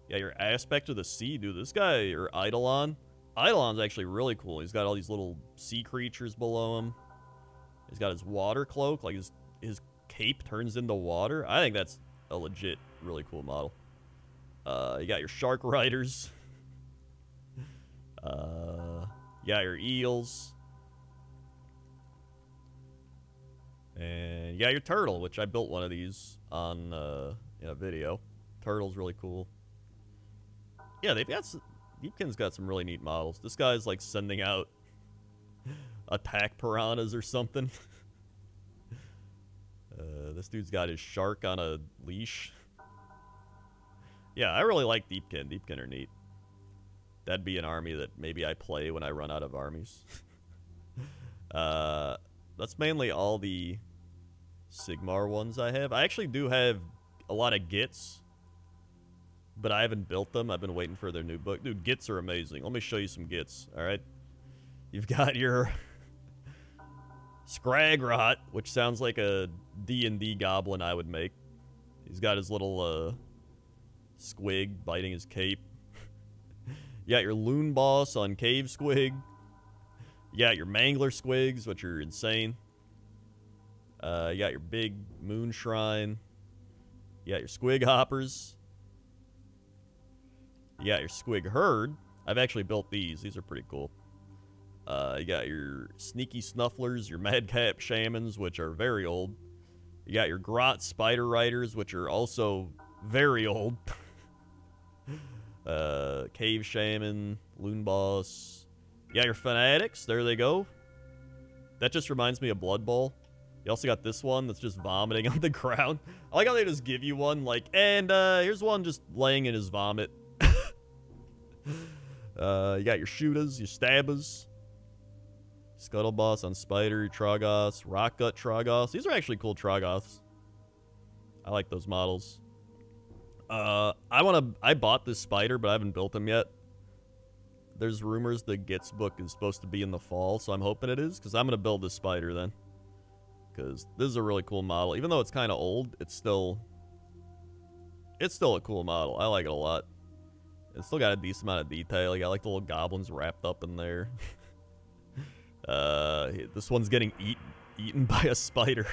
Yeah, your Aspect of the Sea, dude. This guy, or Eidolon. Eidolon's actually really cool. He's got all these little sea creatures below him. He's got his water cloak. Like, his cape turns into water. I think that's a legit, really cool model. You got your Shark Riders. You got your Eels. And you got your Turtle, which I built one of these on in a video. Turtle's really cool. Yeah, Deepkin's got some really neat models. This guy's like sending out attack piranhas or something. This dude's got his shark on a leash. Yeah, I really like Deepkin. Deepkin are neat. That'd be an army that maybe I play when I run out of armies. That's mainly all the Sigmar ones I have. I actually do have a lot of Gits, but I haven't built them. I've been waiting for their new book. Dude, Gits are amazing. Let me show you some Gits, alright? You've got your Scragrot, which sounds like a D&D goblin I would make. He's got his little squig biting his cape. You got your Loon Boss on Cave Squig. You got your Mangler Squigs, which are insane. You got your big Moon Shrine. You got your Squig Hoppers. You got your Squig Herd. I've actually built these. These are pretty cool. You got your Sneaky Snufflers, your Madcap Shamans, which are very old. You got your Grot Spider Riders, which are also very old. Cave Shaman, Loon Boss. You got your Fanatics. There they go. That just reminds me of Blood Bowl. You also got this one that's just vomiting on the ground. I like how they just give you one, like, and here's one just laying in his vomit. You got your Shooters, your Stabbers. Scuttle Boss on Spider, Troggoths, Rockgut Troggoths. These are actually cool Troggoths. I like those models. I bought this spider, but I haven't built him yet. There's rumors the Gits book is supposed to be in the fall, so I'm hoping it is, because I'm going to build this spider then. Because this is a really cool model. Even though it's kind of old, it's still a cool model. I like it a lot. It's still got a decent amount of detail. You got like the little goblins wrapped up in there. This one's getting eaten by a spider.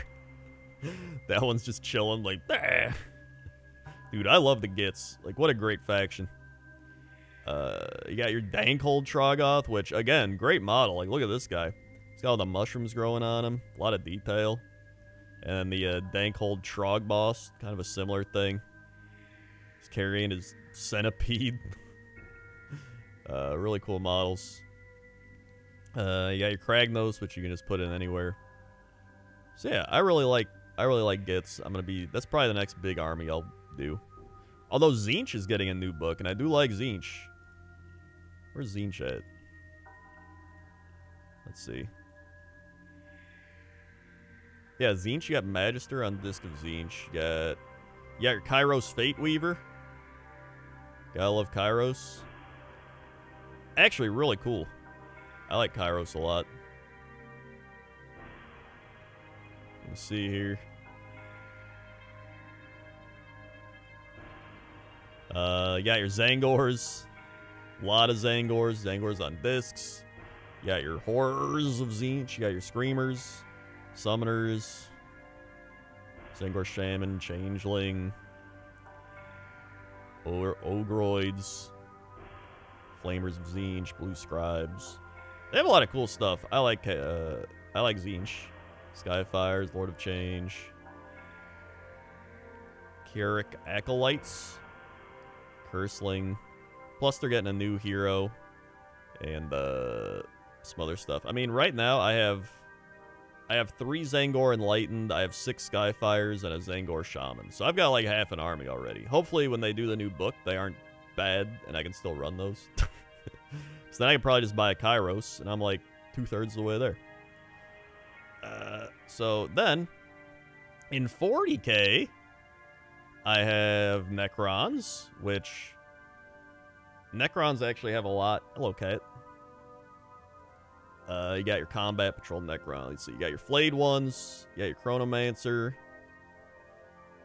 That one's just chilling like, bah! Dude, I love the Gits. Like, what a great faction. You got your Dankhold Troggoth, which, again, great model. Like, look at this guy. He's got all the mushrooms growing on him. A lot of detail. And the Dankhold Trog Boss, kind of a similar thing. He's carrying his centipede. Really cool models. You got your Kragnos, which you can just put in anywhere. So yeah, I really like Gits. That's probably the next big army I'll do. Although Tzeentch is getting a new book, and I do like Tzeentch. Where's Tzeentch at? Let's see. Yeah, Tzeentch, you got Magister on Disc of Tzeentch. You got your Kairos Fate Weaver. Gotta love Kairos. Actually, really cool. I like Kairos a lot. Let me see here. You got your Zangors. A lot of Zangors. Zangors on discs. You got your Horrors of Tzeentch. You got your Screamers. Summoners. Zangor Shaman. Changeling. Ogroids. Flamers of Tzeentch. Blue Scribes. They have a lot of cool stuff. I like Tzeentch. Skyfires. Lord of Change. Keurig Acolytes. Curseling. Plus, they're getting a new hero. And some other stuff. I mean, right now, I have 3 Zangor Enlightened. I have 6 Skyfires and a Zangor Shaman. So I've got like half an army already. Hopefully, when they do the new book, they aren't bad and I can still run those. So then I can probably just buy a Kairos, and I'm like 2/3 of the way there. So then, in 40k, I have Necrons, which Necrons actually have a lot. Hello, Cat. You got your Combat Patrol Necrons. So you got your Flayed ones. You got your Chronomancer.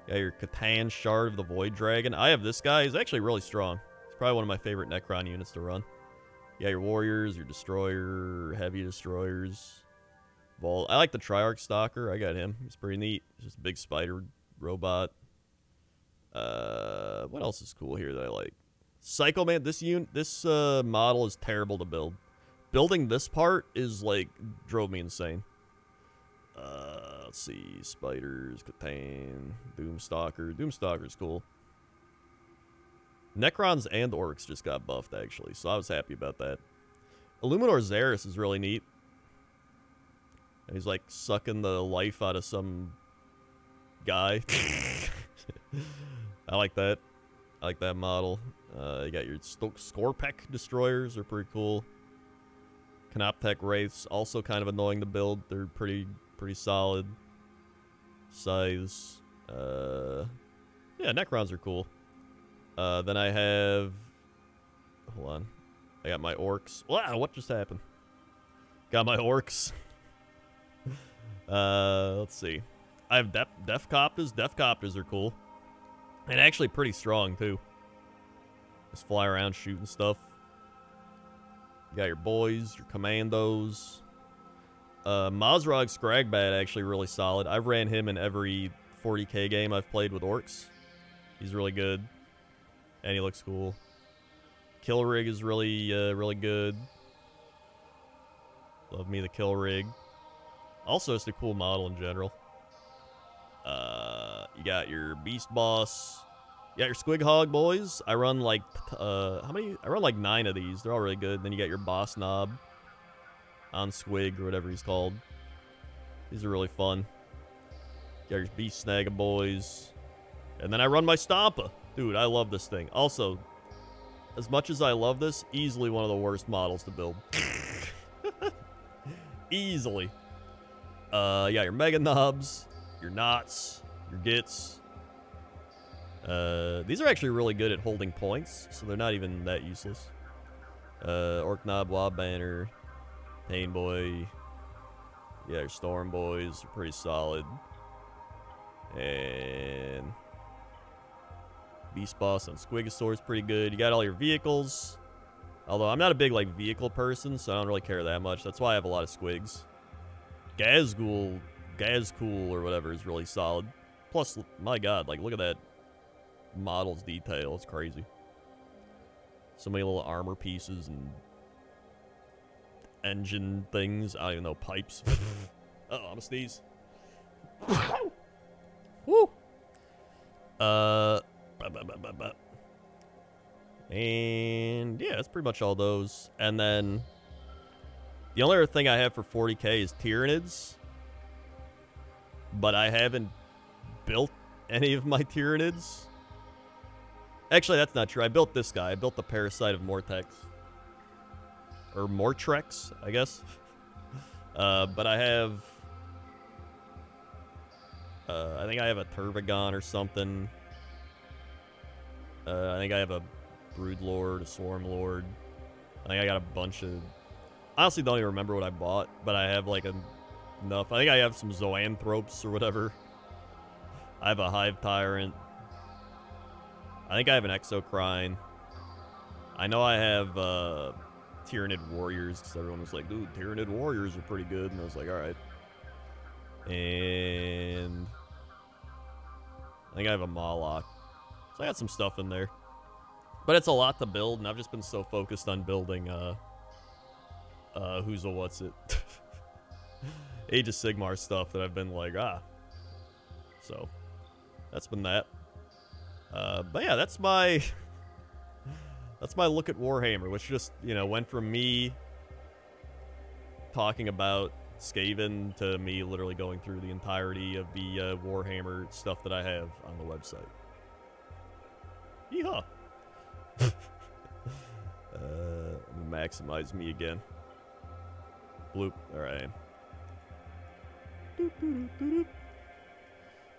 You got your Catan Shard of the Void Dragon. I have this guy. He's actually really strong. He's probably one of my favorite Necron units to run. You got your Warriors, your Destroyer, Heavy Destroyers. I like the Triarch Stalker. I got him. He's pretty neat. He's just a big spider robot. What else is cool here that I like? Psycho Man. This model is terrible to build. Building this part is like drove me insane. Let's see, spiders, Catan, Doomstalker. Doomstalker's cool. Necrons and Orcs just got buffed actually, so I was happy about that. Illuminor Xeris is really neat. He's like sucking the life out of some guy. I like that. I like that model. You got your Skorpek Destroyers are pretty cool. Canoptech Wraiths, also kind of annoying to build. They're pretty solid. Scythes. Yeah, Necrons are cool. Then I have... Hold on. I got my Orcs. Wow, what just happened? Got my Orcs. Let's see. I have Deathcopters. Deathcopters are cool. And actually pretty strong, too. Just fly around shooting stuff. You got your boys, your commandos. Mazrog Scragbat actually really solid. I've ran him in every 40k game I've played with Orcs. He's really good. And he looks cool. Killrig is really good. Love me the Killrig. Also, it's a cool model in general. You got your Beast Boss. You got your Squig Hog boys. I run like how many? I run like 9 of these. They're all really good. Then you got your Boss Knob on Squig or whatever he's called. These are really fun. You got your Beast Snagga boys. And then I run my Stompa. Dude, I love this thing. Also, as much as I love this, easily one of the worst models to build. Easily. You got your Mega Knobs, your Knots, your Gits. These are actually really good at holding points, so they're not even that useless. Orc Knob, Wob Banner, Pain Boy. Yeah, your Storm Boys are pretty solid. And Beast Boss on Squigosaur is pretty good. You got all your vehicles. Although I'm not a big like vehicle person, so I don't really care that much. That's why I have a lot of Squigs. Gazghoul or whatever is really solid. Plus, my god, like look at that model's detail. It's crazy. So many little armor pieces and engine things. I don't even know, pipes. Uh-oh, I'm gonna sneeze. Woo! And yeah, that's pretty much all those. And then the only other thing I have for 40k is Tyranids. But I haven't built any of my Tyranids. Actually, that's not true. I built this guy. I built the Parasite of Mortex. Or Mortrex, I guess. But I have... I think I have a Turvagon or something. I think I have a Brood Lord, a Swarm Lord. I think I got a bunch of... Honestly, don't even remember what I bought, but I have like enough. I think I have some Zoanthropes or whatever. I have a Hive Tyrant. I think I have an Exocrine. I know I have Tyranid Warriors, because everyone was like, dude, Tyranid Warriors are pretty good. And I was like, alright. And I think I have a Moloch. So I got some stuff in there. But it's a lot to build, and I've just been so focused on building, who's a what's it? Age of Sigmar stuff that I've been like, So, that's been that. But yeah, that's my look at Warhammer, which just, you know, went from me talking about Skaven to me literally going through the entirety of the Warhammer stuff that I have on the website. Yeehaw! Maximize me again. Bloop. Alright.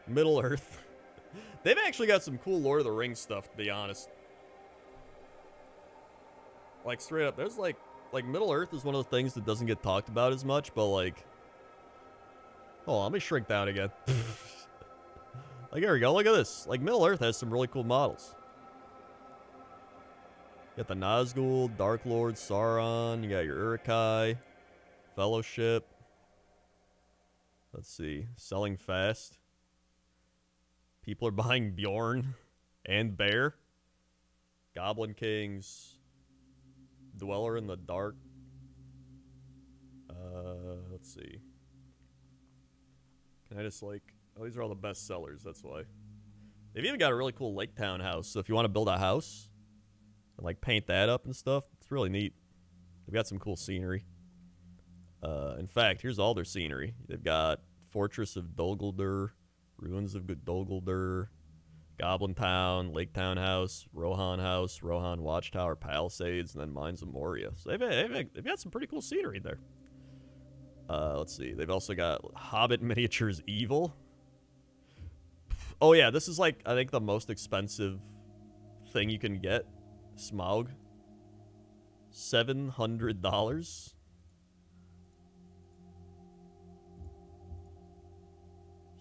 Middle Earth. They've actually got some cool Lord of the Rings stuff, to be honest. Like, straight up, there's like Middle Earth is one of the things that doesn't get talked about as much, but like... Oh, let me shrink down again. Like, there we go, look at this. Like, Middle Earth has some really cool models. You got the Nazgul, Dark Lord, Sauron, you got your Uruk-hai, Fellowship. Let's see, selling fast. People are buying Bjorn and Bear. Goblin Kings. Dweller in the Dark. Let's see. Can I just like... Oh, these are all the best sellers, that's why. They've even got a really cool Lake Town house, so if you want to build a house and like paint that up and stuff, it's really neat. They've got some cool scenery. In fact, here's all their scenery. They've got Fortress of Dol Guldur, Ruins of Dol-Guldur, Goblin Town, Lake Town House, Rohan Watchtower, Palisades, and then Mines of Moria. So they've got some pretty cool scenery there. Let's see. They've also got Hobbit Miniatures Evil. Oh yeah, this is like, I think the most expensive thing you can get. Smaug. $700.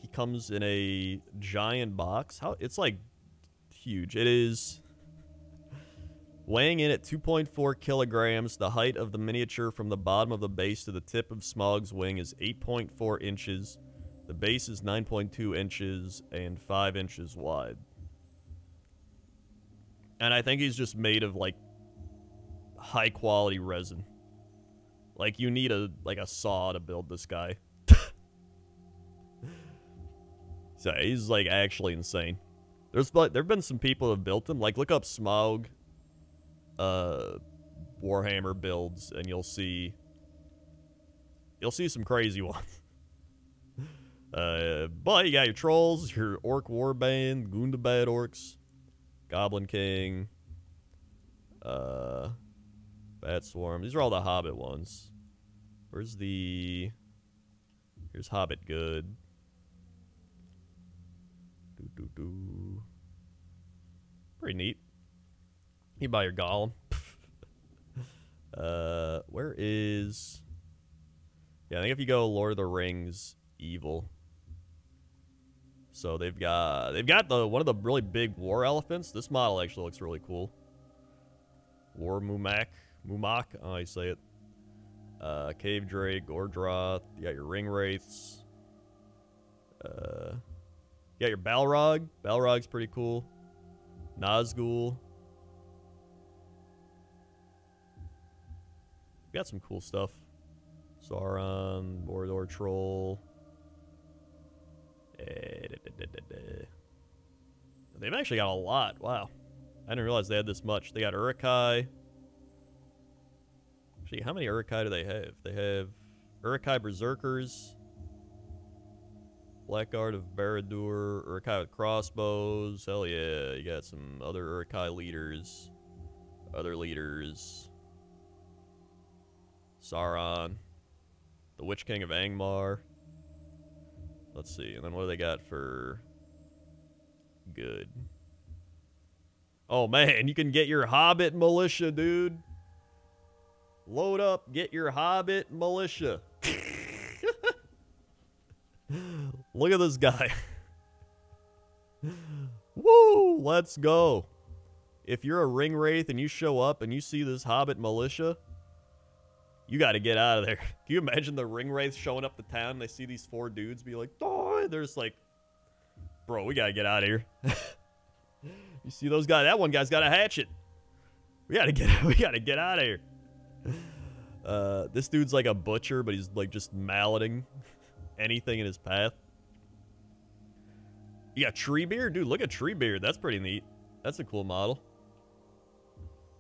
He comes in a giant box. How it's like huge. It is weighing in at 2.4 kilograms. The height of the miniature from the bottom of the base to the tip of Smaug's wing is 8.4 inches. The base is 9.2 inches and 5 inches wide. And I think he's just made of like high quality resin. Like you need a saw to build this guy. So he's like actually insane. There've been some people who have built him. Like look up Smaug Warhammer builds and you'll see some crazy ones. But you got your trolls, your orc warband, Gundabad orcs, Goblin King, Bat Swarm. These are all the Hobbit ones. Here's Hobbit Good. Pretty neat. You buy your Golem. Where is... Yeah, I think if you go Lord of the Rings Evil. So they've got one of the really big war elephants. This model actually looks really cool. War Mumak, I don't know how you say it. Cave Drake, Gordroth. You got your Ring Wraiths. You got your Balrog. Balrog's pretty cool. Nazgul. You got some cool stuff. Sauron, Mordor Troll. They've actually got a lot. Wow. I didn't realize they had this much. They got Uruk-hai. Actually, how many Uruk-hai do they have? They have Uruk-hai Berserkers. Blackguard of Barad-dûr. Uruk-hai with crossbows. Hell yeah. You got some other Uruk-hai leaders. Other leaders. Sauron. The Witch King of Angmar. Let's see. And then what do they got for good? Oh, man. You can get your Hobbit militia, dude. Load up. Get your Hobbit militia. Look at this guy. Woo! Let's go. if you're a ring wraith and you show up and you see this hobbit militia, you got to get out of there. Can you imagine the ring wraiths showing up to town and they see these 4 dudes be like, oh, they're just like, bro, we got to get out of here. You see those guys? That one guy's got a hatchet. We got to get out of here. This dude's like a butcher, but he's like just malleting anything in his path. You got Treebeard? Dude, look at Treebeard. That's pretty neat. That's a cool model.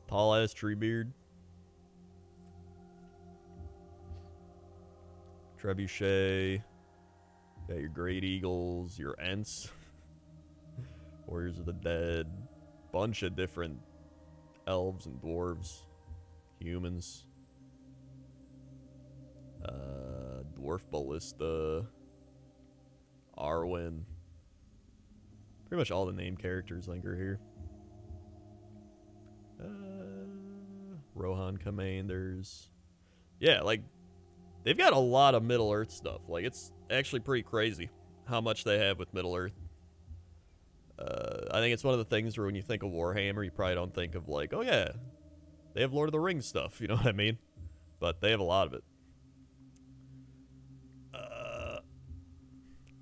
Tall-ass Treebeard. Trebuchet. Got your Great Eagles, your Ents. Warriors of the Dead. Bunch of different elves and dwarves. Humans. Dwarf Ballista. Arwen. Pretty much all the named characters linger here. Rohan Commanders. Yeah, like, they've got a lot of Middle-earth stuff. Like, it's actually pretty crazy how much they have with Middle-earth. I think it's one of the things where when you think of Warhammer, you probably don't think of, like, oh, yeah, they have Lord of the Rings stuff. You know what I mean? But they have a lot of it.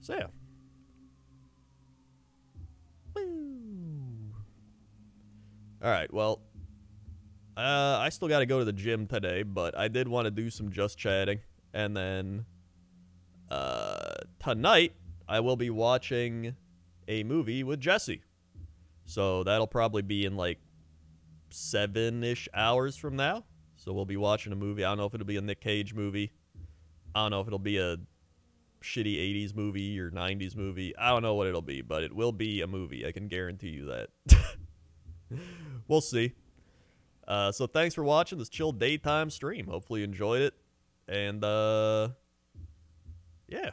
So, yeah. Alright, well, I still got to go to the gym today, but I did want to do some just chatting. And then, tonight, I will be watching a movie with Jesse. So that'll probably be in like 7-ish hours from now. So we'll be watching a movie. I don't know if it'll be a Nick Cage movie. I don't know if it'll be a shitty 80s movie or 90s movie. I don't know what it'll be, but it will be a movie. I can guarantee you that. We'll see. So thanks for watching this chill daytime stream. Hopefully you enjoyed it. And, yeah.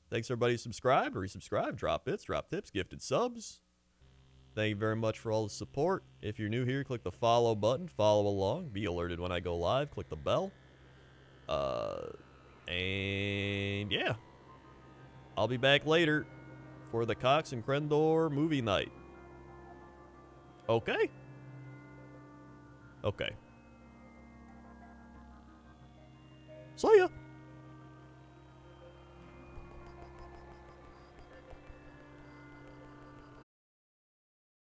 Thanks everybody who subscribed or resubscribed. Drop bits, drop tips, gifted subs. Thank you very much for all the support. If you're new here, click the follow button. Follow along. Be alerted when I go live. Click the bell. And, yeah. I'll be back later for the Cox and Krendor movie night. Okay? Okay. See ya.